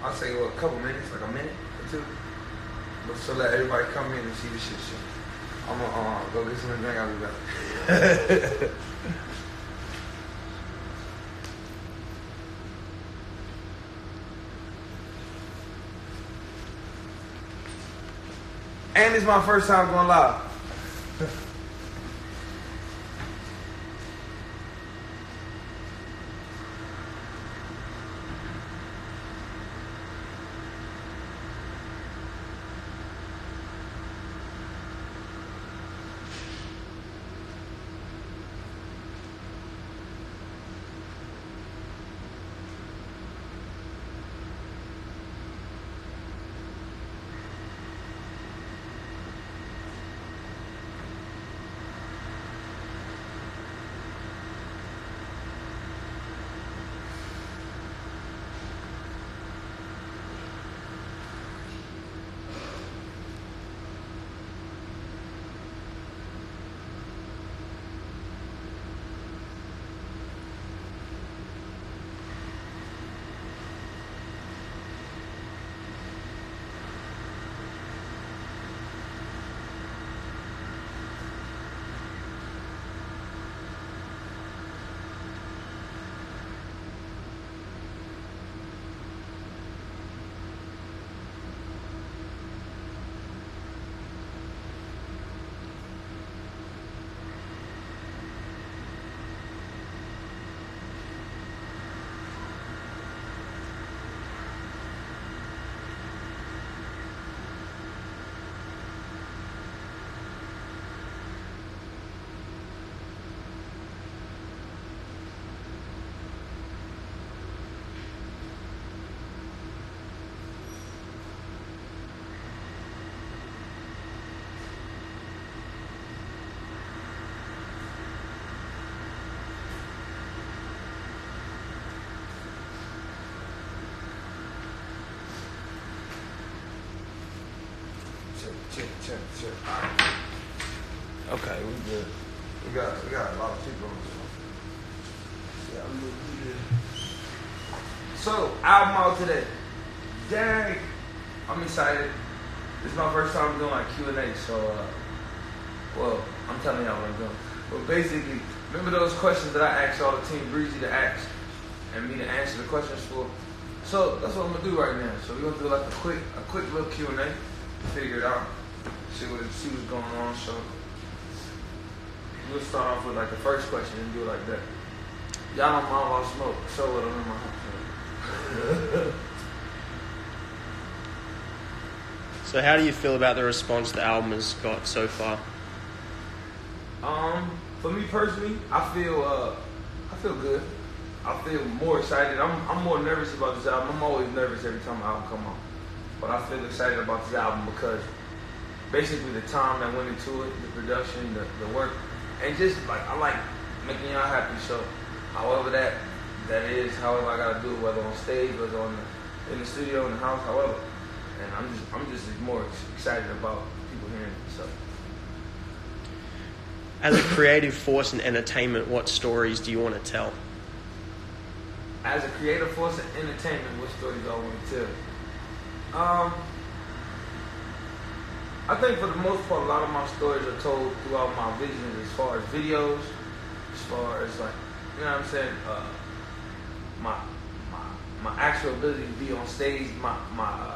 I'll say a couple minutes, like a minute or two. But so let everybody come in and see the shit show. I'm gonna go get some drink. I'll be back. And it's my first time going live. Check. Okay, we good. We got a lot of people on this one. Yeah, we good. So, album out today. Dang, I'm excited. This is my first time doing like Q&A, so well, I'm telling y'all what I'm doing. But basically, remember those questions that I asked all the Team Breezy to ask and me to answer the questions for? So that's what I'm gonna do right now. So we're gonna do like a quick little Q&A, figure it out. See what's going on. So we'll start off with like the first question and do it like that. Y'all don't mind while I smoke. So what I'm in my house. So how do you feel about the response the album has got so far? For me personally, I feel good. I feel more excited. I'm more nervous about this album. I'm always nervous every time an album come out. But I feel excited about this album because basically the time that went into it, the production, the work, and just like I like making y'all happy. So however that is, however I gotta do it, whether on stage, whether in the studio, in the house, however. And I'm just more excited about people hearing it. So as a creative force in entertainment, what stories do you want to tell? As a creative force in entertainment, what stories do I want to tell? I think for the most part, a lot of my stories are told throughout my visions as far as videos, as far as like, you know what I'm saying, my actual ability to be on stage, my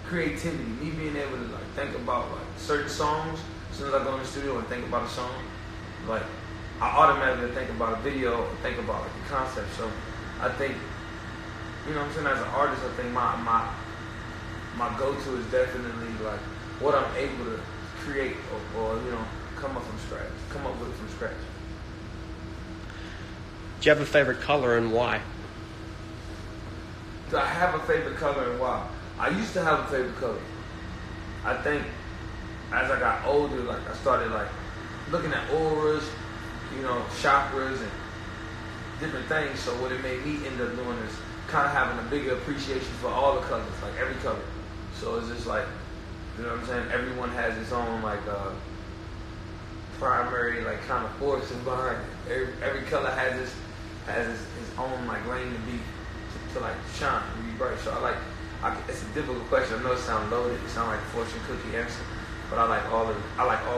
creativity, me being able to like think about like certain songs. As soon as I go in the studio and think about a song, like I automatically think about a video or think about like the concept. So I think, you know what I'm saying, as an artist, I think my go-to is definitely like what I'm able to create or you know, come up with it from scratch. Do you have a favorite color and why? Do I have a favorite color and why? I used to have a favorite color. I think as I got older, like I started like looking at auras, you know, chakras and different things. So what it made me end up doing is kind of having a bigger appreciation for all the colors, like every color. So it's just like, you know what I'm saying? Everyone has its own like primary like kind of force behind it. Every color has its own like lane to to like shine and be bright. So it's a difficult question. I know it sounds loaded. It sounds like a fortune cookie answer, but I like all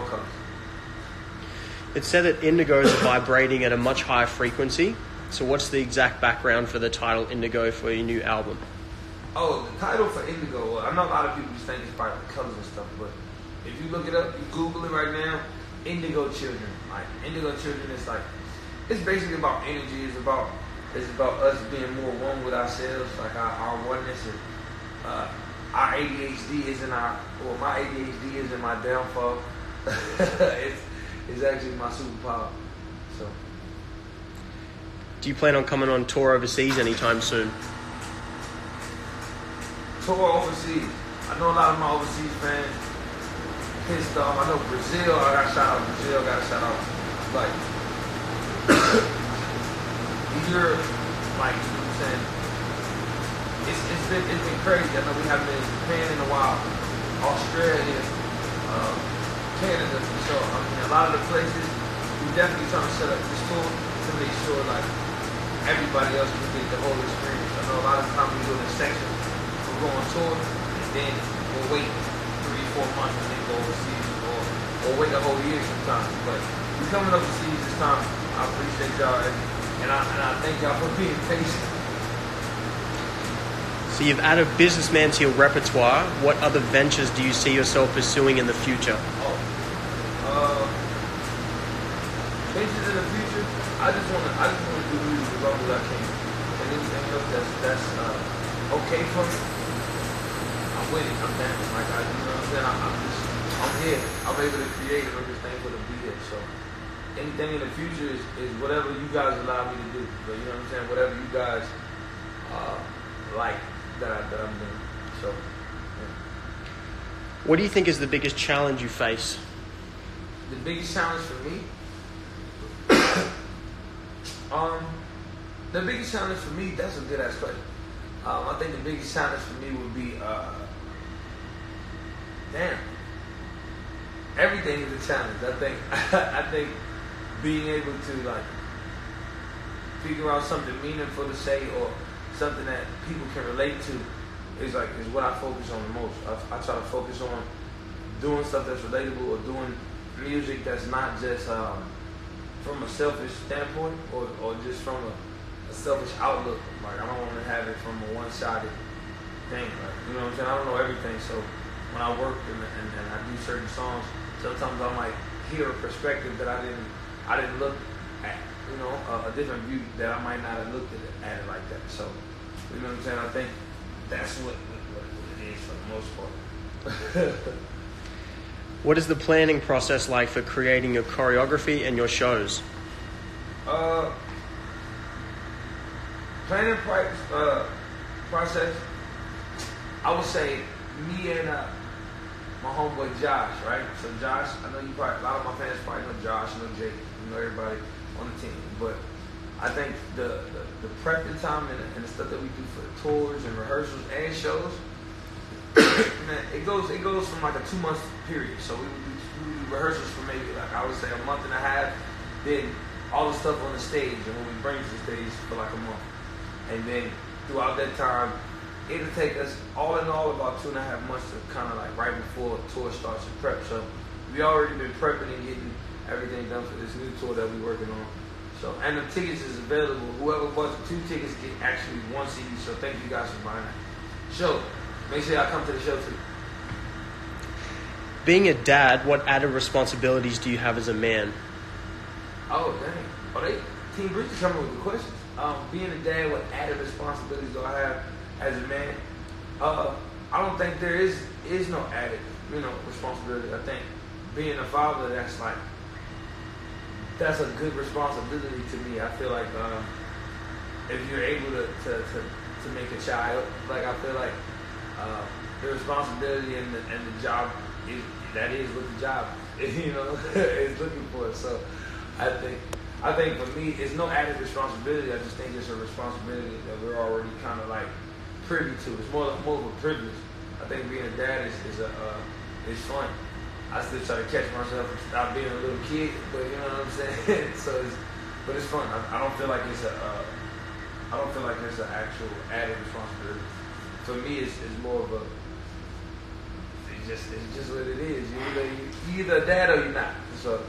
colors. It's said that indigos are vibrating at a much higher frequency. So what's the exact background for the title Indigo for your new album? Oh, the title for Indigo, I know a lot of people just think it's about the colors and stuff, but if you look it up, you Google it right now, Indigo Children. Like, Indigo Children is like, it's basically about energy. It's about us being more one with ourselves, like our oneness. And, our ADHD isn't my ADHD isn't my downfall. it's actually my superpower. So. Do you plan on coming on tour overseas anytime soon? Tour overseas. I know a lot of my overseas fans pissed off. I know Brazil. I got to shout out Brazil. Got to shout out like Europe. Like, you know what I'm saying? It's been crazy. I know we haven't been in Japan in a while. Australia, Canada for sure. I mean, a lot of the places we definitely trying to set up this tour to make sure like everybody else can get the whole experience. I know a lot of times we do it in sections. We'll go on tour, and then we'll wait 3-4 months and then go overseas, or wait a whole year sometimes. But we're coming overseas this time. I appreciate y'all, and I thank y'all for being patient. So you've added Businessman to your repertoire. What other ventures do you see yourself pursuing in the future? Ventures in the future, I just want to do music as long as I can, and anything else that's okay for me, I'm with it. I'm down. Like you know what I'm saying? I'm here. I'm able to create, and I'm just thankful to be here. So anything in the future is whatever you guys allow me to do. But you know what I'm saying? Whatever you guys like that I'm doing. So. Yeah. What do you think is the biggest challenge you face? The biggest challenge for me. The biggest challenge for me, that's a good ass question. I think the biggest challenge for me would be, everything is a challenge. I think being able to like figure out something meaningful to say or something that people can relate to is what I focus on the most. I try to focus on doing stuff that's relatable or doing music that's not just from a selfish standpoint or just from a selfish outlook. Like, I don't want to have it from a one-sided thing. Like, you know what I'm saying? I don't know everything, so when I work and I do certain songs, sometimes I might hear a perspective that I didn't look at, you know, a different view that I might not have looked at it like that. So, you know what I'm saying? I think that's what it is for the most part. What is the planning process like for creating your choreography and your shows? Planning process, I would say me and my homeboy Josh, right? So Josh, I know a lot of my fans probably know Josh, know Jake, everybody on the team. But I think the prepping time and the stuff that we do for the tours and rehearsals and shows, man, it goes from like a 2-month period. So we do rehearsals for maybe like I would say a month and a half, then all the stuff on the stage, and when we bring to the stage for like a month. And then throughout that time, it'll take us all in all about 2.5 months to kind of like right before tour starts to prep. So we already been prepping and getting everything done for this new tour that we're working on. So, and the tickets is available. Whoever bought the 2 tickets get actually 1 CD. So thank you guys for buying that. Show. Make sure y'all come to the show too. Being a dad, what added responsibilities do you have as a man? Oh, dang. Team Breach is coming with the questions. Being a dad, what added responsibilities do I have as a man? I don't think there is no added, responsibility. I think being a father, that's a good responsibility to me. I feel like if you're able to make a child, like I feel like the responsibility and the job is what the job is looking for. So I think for me, it's no added responsibility. I just think it's a responsibility that we're already kind of like privy to. It's more of a privilege. I think being a dad is fun. I still try to catch myself and stop being a little kid, but you know what I'm saying. But it's fun. I don't feel like it's I don't feel like there's an actual added responsibility. For me, it's more of a, it's just what it is. You either a dad or you're not. So.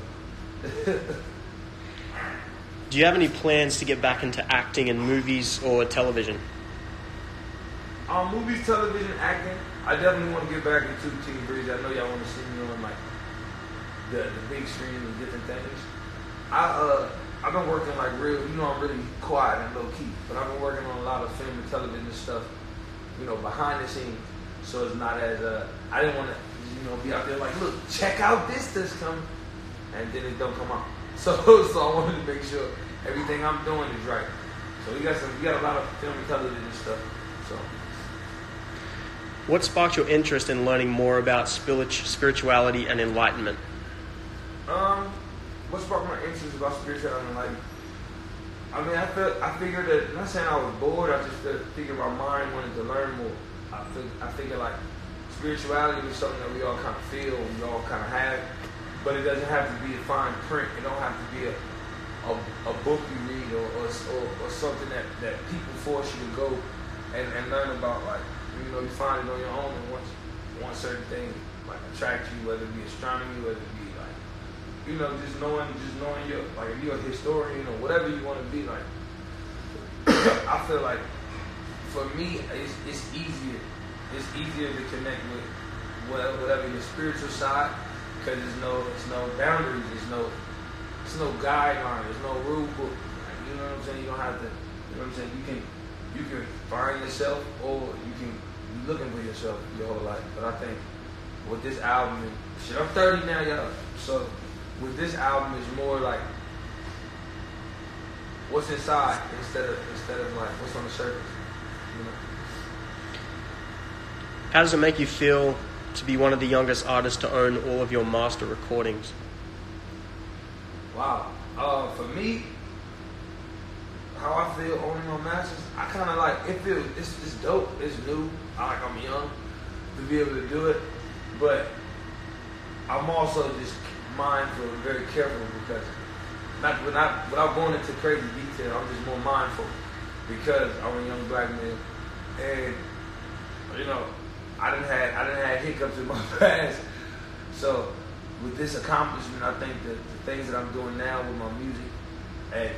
Do you have any plans to get back into acting in movies or television? Movies, television, acting. I definitely want to get back into Team Breeze. I know y'all want to see me on like the big screen and different things. I've been working like real. I'm really quiet and low key, but I've been working on a lot of film and television stuff. Behind the scenes, so it's not as I didn't want to be out there like, look, check out this coming, and then it don't come out. So I wanted to make sure everything I'm doing is right. So we got a lot of film and television stuff. So. What sparked your interest in learning more about spirituality and enlightenment? What sparked my interest about spirituality and enlightenment? I mean, I figured that, I'm not saying I was bored, I just figured my mind wanted to learn more. I figured like spirituality is something that we all kind of feel and we all kind of have, but it doesn't have to be a fine print. It don't have to be a book you read or something that people force you to go and learn about. Like, you find it on your own, and once certain things like attract you, whether it be astronomy, whether it be like, just knowing your, like, if you're a historian or whatever you want to be, like, I feel like for me it's easier to connect with whatever your spiritual side, because there's no boundaries, there's no guideline, there's no rule book. Like, you know what I'm saying? You don't have to. You know what I'm saying? You can find yourself, or you can be looking for yourself your whole life. But I think with this album, I'm 30 now, y'all. So with this album, it's more like what's inside instead of like what's on the surface. How does it make you feel to be one of the youngest artists to own all of your master recordings? Wow. For me, how I feel owning my masters, I kind of like, it's dope, it's new. I'm young to be able to do it, but I'm also just mindful and very careful, because without going into crazy detail, I'm just more mindful because I'm a young black man, and I didn't have hiccups in my past. So with this accomplishment, I think that the things that I'm doing now with my music, and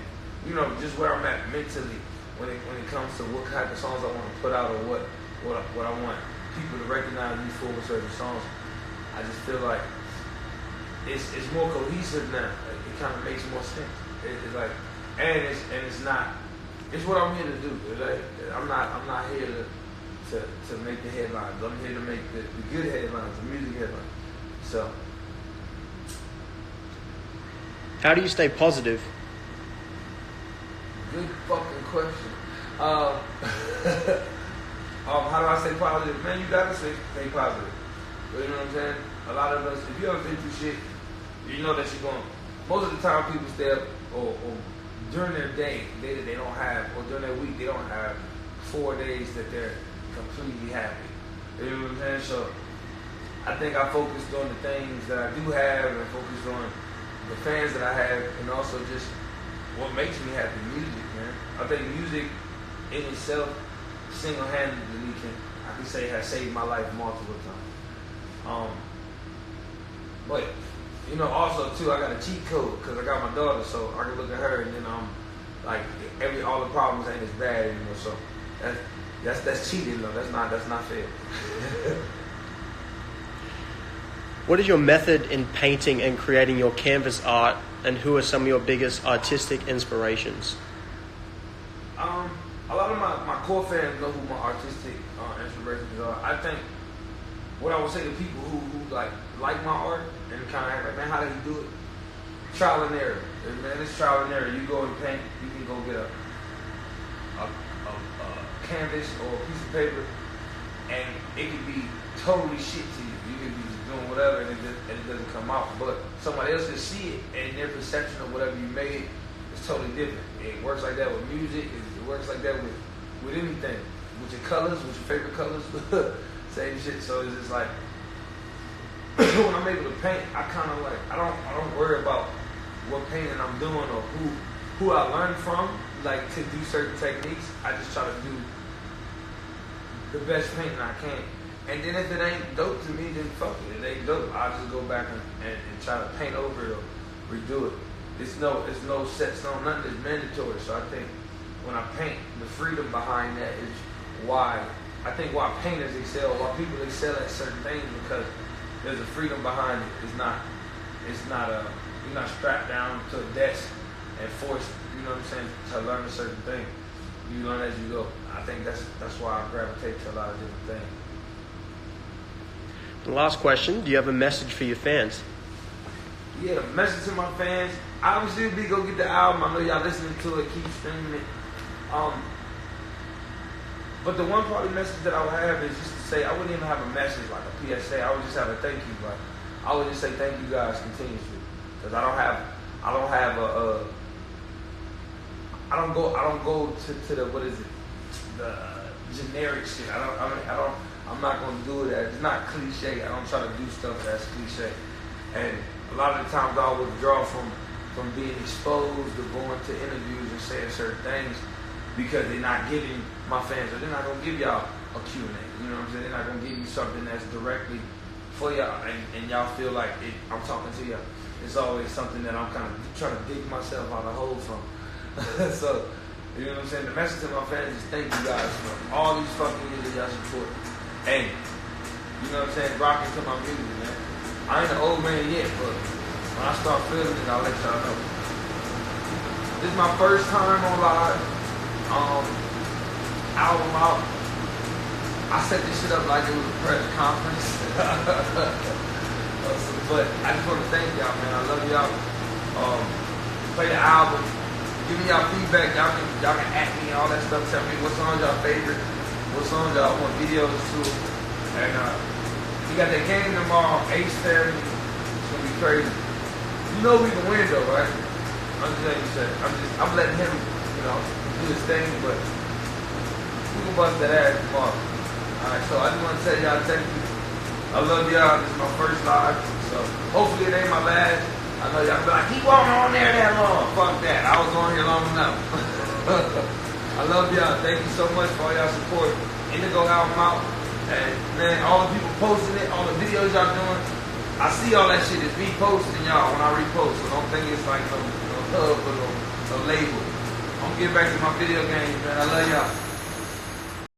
just where I'm at mentally when it comes to what type of songs I want to put out, or what I want people to recognize me for with certain songs, I just feel like it's more cohesive now. Like, it kind of makes more sense. It's like, and it's not. It's what I'm here to do. Like, I'm not here to make the headlines. I'm here to make the good headlines, the music headlines. So, how do you stay positive? Good fucking question. How do I stay positive? Man, you gotta stay positive. You know what I'm saying? A lot of us, if you ever been through shit, you know that you're going. Most of the time, people stay up or during their day that they don't have, or during their week they don't have 4 days that they're completely happy. You know what I'm saying? So I think I focused on the things that I do have, and focused on the fans that I have, and also just what makes me happy, music, man. I think music in itself, single-handedly, I can say has saved my life multiple times. But also too, I got a cheat code because I got my daughter, so I can look at her and then like all the problems ain't as bad anymore. So that's cheating though. That's not fair. What is your method in painting and creating your canvas art, and who are some of your biggest artistic inspirations? A lot of my core fans know who my artistic inspirations are. I think what I would say to people who like my art and kind of act like, man, how did he do it? Trial and error. Man, it's trial and error. You go and paint, you can go get a canvas or a piece of paper, and it can be totally shit to you. You can be just doing whatever, and it doesn't come out. But somebody else can see it, and their perception of whatever you made is totally different. It works like that with music. It works like that with anything. With your colors, with your favorite colors, same shit. So it's just like when I'm able to paint, I kind of like I don't worry about what painting I'm doing or who I learned from. like to do certain techniques, I just try to do the best painting I can. And then if it ain't dope to me, then fuck it. It ain't dope. I'll just go back and try to paint over it or redo it. It's no set stone, nothing is mandatory. So I think when I paint, the freedom behind that is why painters excel, why people excel at certain things, because there's a freedom behind it. You're not strapped down to a desk and forced, you know what I'm saying, to learn a certain thing. You learn as you go. I think that's why I gravitate to a lot of different things. The last question, do you have a message for your fans? Yeah, message to my fans. Obviously, if we go get the album, I know y'all listening to it, keep streaming it. But the one probably message that I would have is just to say, I wouldn't even have a message like a PSA. I would just have a thank you. Like, I would just say thank you guys continuously, because I don't go to the, what is it, the generic shit. I'm not gonna do it. It's not cliche. I don't try to do stuff that's cliche. And a lot of the times I'll withdraw from being exposed or going to interviews and saying certain things because they're not giving my fans, or they're not gonna give y'all a Q&A. You know what I'm saying? They're not gonna give you something that's directly for y'all, and y'all feel like I'm talking to y'all. It's always something that I'm kind of trying to dig myself out of the hole from. So, you know what I'm saying? The message to my fans is thank you guys for all these fucking years that y'all support. Hey, you know what I'm saying? Rocking to my music, man. I ain't an old man yet, but when I start feeling it, I'll let y'all know. This is my first time on live. Album out. I set this shit up like it was a press conference. But I just want to thank y'all, man. I love y'all. Play the album. Give me y'all feedback. Y'all can at me and all that stuff. Tell me what songs y'all favorite. What songs y'all want videos to. And we got that game tomorrow, Ace Family. It's gonna be crazy. You know we can win though, right? I'm just letting you say. I'm letting him, do his thing, but we can bust that ass tomorrow. Alright, so I just want to tell y'all thank you. I love y'all. This is my first live, so hopefully it ain't my last. I know y'all be like, keep on there that long. Fuck that. I was on here long enough. I love y'all. Thank you so much for all y'all support. Indigo album out. And man, all the people posting it, all the videos y'all doing. I see all that shit. It's me posting y'all when I repost. So don't think it's like no hub or no label. I'm getting back to my video games, man. I love y'all.